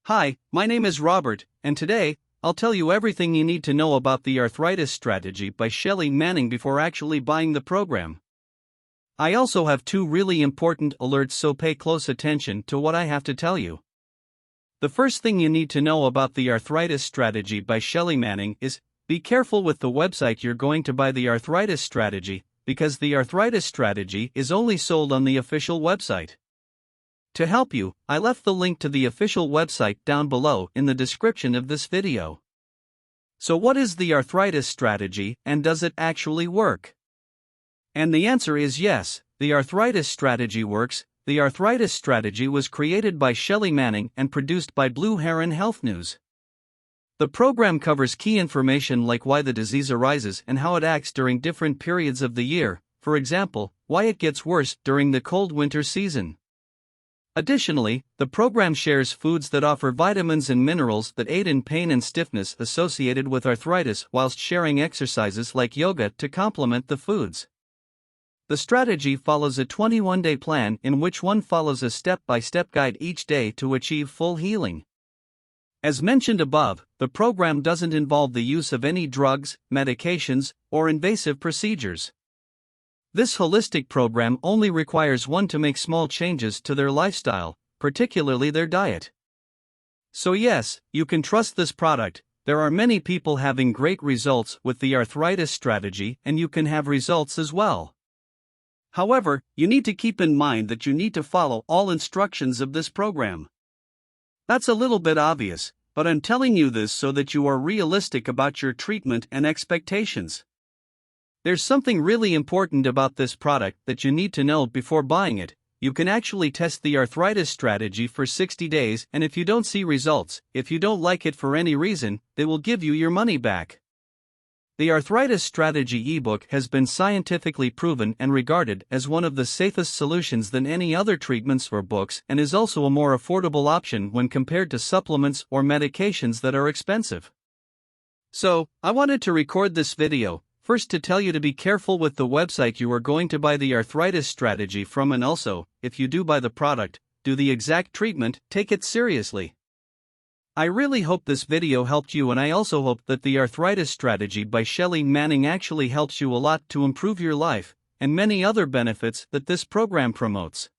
Hi, my name is Robert, and today, I'll tell you everything you need to know about the Arthritis Strategy by Shelly Manning before actually buying the program. I also have two really important alerts, so pay close attention to what I have to tell you. The first thing you need to know about the Arthritis Strategy by Shelly Manning is, be careful with the website you're going to buy the Arthritis Strategy, because the Arthritis Strategy is only sold on the official website. To help you, I left the link to the official website down below in the description of this video. So what is the Arthritis Strategy, and does it actually work? And the answer is yes, the Arthritis Strategy works. The Arthritis Strategy was created by Shelly Manning and produced by Blue Heron Health News. The program covers key information like why the disease arises and how it acts during different periods of the year, for example, why it gets worse during the cold winter season. Additionally, the program shares foods that offer vitamins and minerals that aid in pain and stiffness associated with arthritis, whilst sharing exercises like yoga to complement the foods. The strategy follows a 21-day plan in which one follows a step-by-step guide each day to achieve full healing. As mentioned above, the program doesn't involve the use of any drugs, medications, or invasive procedures. This holistic program only requires one to make small changes to their lifestyle, particularly their diet. So yes, you can trust this product. There are many people having great results with the Arthritis Strategy, and you can have results as well. However, you need to keep in mind that you need to follow all instructions of this program. That's a little bit obvious, but I'm telling you this so that you are realistic about your treatment and expectations. There's something really important about this product that you need to know before buying it. You can actually test the Arthritis Strategy for 60 days, and if you don't see results, if you don't like it for any reason, they will give you your money back. The Arthritis Strategy ebook has been scientifically proven and regarded as one of the safest solutions than any other treatments or books, and is also a more affordable option when compared to supplements or medications that are expensive. So, I wanted to record this video, first to tell you to be careful with the website you are going to buy the Arthritis Strategy from, and also, if you do buy the product, do the exact treatment, take it seriously. I really hope this video helped you, and I also hope that the Arthritis Strategy by Shelly Manning actually helps you a lot to improve your life, and many other benefits that this program promotes.